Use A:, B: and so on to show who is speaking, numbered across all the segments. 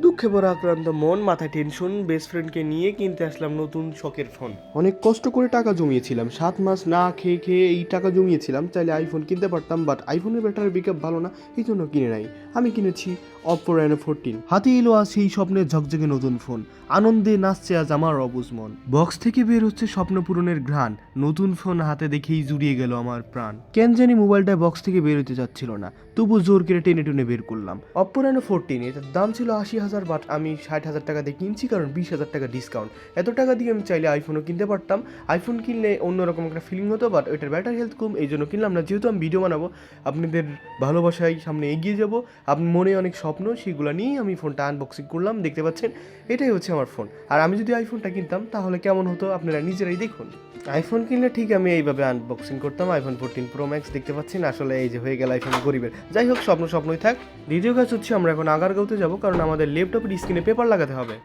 A: দুঃখে ভরা আক্রান্ত মন, মাথায় টেনশন, বেস্ট ফ্রেন্ডকে নিয়ে কিনতে আসলাম নতুন শখের ফোন।
B: অনেক কষ্ট করে টাকা জমিয়েছিলাম, 7 মাস না খেয়ে খেয়ে এই টাকা জমিয়েছিলাম। চাইলে আইফোন কিনতে পারতাম, বাট আইফোনের ব্যাটারি ব্যাকআপ ভালো না, এই জন্য কিনে নাই। আমি কিনেছি অপো Reno 14। হাতে এলো আজ সেই স্বপ্নের ঝকঝকে নতুন ফোন। আনন্দে নাচছে আজ আমার অবুঝ মন। বক্স থেকে বের হচ্ছে স্বপ্ন পূরণের ঘ্রাণ। নতুন ফোন হাতে দেখেই জুড়িয়ে গেল আমার প্রাণ। কেন জানি মোবাইলটা বক্স থেকে বের হতে যাচ্ছিল না, তবু জোর করে টেনে টেনে বের করলাম। অপো Reno 14, এটার দাম ছিল 80,000, বাট আমি 60,000 টাকা দিয়ে কিনছি, কারণ 20,000 টাকা ডিসকাউন্ট। এত টাকা দিয়ে আমি চাইলে আইফোনও কিনতে পারতাম। আইফোন কিনলে অন্যরকম একটা ফিলিং হতো, বাট ওইটার ব্যাটারি হেলথ কম, এই জন্য কিনলাম না। যেহেতু আমি ভিডিও বানাবো, আপনাদের ভালোবাসায় সামনে এগিয়ে যাব, আপনার মনে অনেক স্বপ্ন, সেগুলো নিয়েই আমি ফোনটা আনবক্সিং করলাম। দেখতে পাচ্ছেন, এটাই হচ্ছে আমার ফোন। আর আমি যদি আইফোনটা কিনতাম তাহলে কেমন হতো আপনারা নিজেরাই দেখুন। আইফোন কিনলে ঠিক আমি এইভাবে আনবক্সিং করতাম। আইফোন 14 প্রো ম্যাক্স দেখতে পাচ্ছেন, আসলে এই যে হয়ে গেল আইফোন গরিবের। যাই হোক, স্বপ্ন স্বপ্নই থাক। দ্বিতীয় কাজ হচ্ছে আমরা এখন আগারগাঁওতে যাব, কারণ আমাদের ল্যাপটপের স্ক্রিনে পেপার লাগাতে হবে।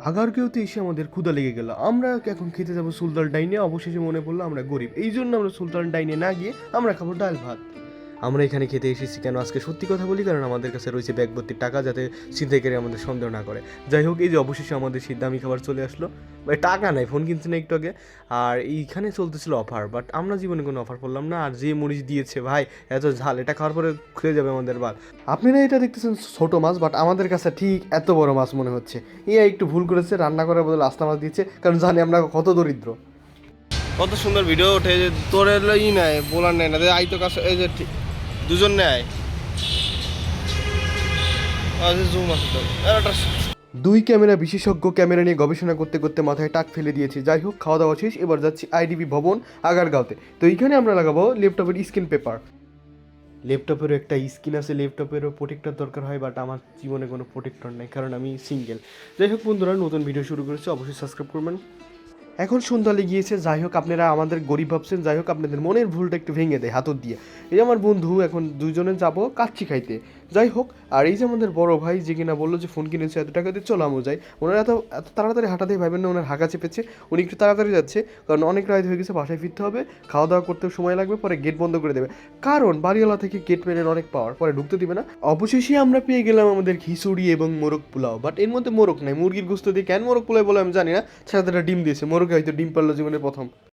B: আগারগাঁওতে এসে আমাদের ক্ষুধা লেগে গেল। আমরা এখন খেতে যাবো সুলতান ডাইনে। অবশেষে মনে পড়লো আমরা গরিব, এই জন্য আমরা সুলতান ডাইনে না গিয়ে আমরা খাবো ডাল ভাত। আমরা এখানে খেতে এসেছি কেন আজকে সত্যি কথা বলি, কারণ আমাদের কাছে রয়েছে ব্যাগ ভর্তি টাকা, যাতে ছিনতাইকারী আমাদের সন্দেহ না করে। যাই হোক, এই যে অবশেষে আমাদের সেই দামি খাবার চলে আসলো। ভাই টাকা নাই, ফোন কিনছে না একটু আগে। আর এইখানে চলতেছিল অফার, বাট আমরা জীবনে কোনো অফার করলাম না। আর যে মরিচ দিয়েছে ভাই, এত ঝাল, এটা খাওয়ার পরে খুলে যাবে আমাদের বাল। আপনারা এটা দেখতেছেন ছোট মাছ, বাট আমাদের কাছে ঠিক এত বড় মাছ মনে হচ্ছে। ইয়া একটু ভুল করেছে, রান্না করার বদলে আস্তা মাছ দিয়েছে, কারণ জানি আমরা কত দরিদ্র।
A: কত সুন্দর ভিডিও ওঠে, যে তোর ই নেয় বলার নেয় না, আই তো কাছে এই যে দুজন নেয়। জুম আছে তো
B: দুই ক্যামেরা বিশেষজ্ঞ ক্যামেরা নিয়ে গবেষণা করতে করতে মাথায় টাক ফেলে দিয়েছি। যাই হোক, খাওয়া দাওয়া শেষ, এবার যাচ্ছি আইডিবি ভবন আগারগাঁওতে। তো এইখানে আমরা লাগাবো ল্যাপটপের স্ক্রিন পেপার। ল্যাপটপেরও একটা স্ক্রিন আছে, ল্যাপটপেরও প্রোটেক্টর দরকার হয়, বাট আমার জীবনে কোনো প্রোটেক্টর নেই, কারণ আমি সিঙ্গেল। যাই হোক বন্ধুরা, নতুন ভিডিও শুরু করেছি, অবশ্যই সাবস্ক্রাইব করবেন। এখন সন্ধ্যা লেগিয়েছে। যাই হোক, আপনারা আমাদের গরিব ভাবছেন, যাই হোক আপনাদের মনের ভুলটা একটু ভেঙে দেয় হাতত দিয়ে। এই যে আমার বন্ধু, এখন দুজনে যাব কাচ্চি খাইতে। যাই হোক, আর এই যে আমাদের বড় ভাই, যে কিনা বললো যে ফোন কিনেছে এত টাকা দিয়ে, চলো আমও যাই। ওনারা এত এত তাড়াতাড়ি হাঁটাতেই ভাবেন না, ওনার হাঁকা চেপেছে। উনি একটু তাড়াতাড়ি যাচ্ছে, কারণ অনেক রাত হয়ে গেছে, বাসায় ফিরতে হবে, খাওয়া দাওয়া করতেও সময় লাগবে, পরে গেট বন্ধ করে দেবে, কারণ বাড়িওয়ালা থেকে গেট ম্যানের অনেক পাওয়ার, পরে ঢুকতে দিবে না। অবশেষে আমরা পেয়ে গেলাম আমাদের খিচুড়ি এবং মোরগ পোলাও, বাট এর মধ্যে মোরগ নাই, মুরগির গোস্ত দিয়ে কেন মোরগ পোলাও বলে আমি জানি না। সাথে একটা ডিম দিয়েছে, মোরগে হয়তো ডিম পারলো জীবনের প্রথম।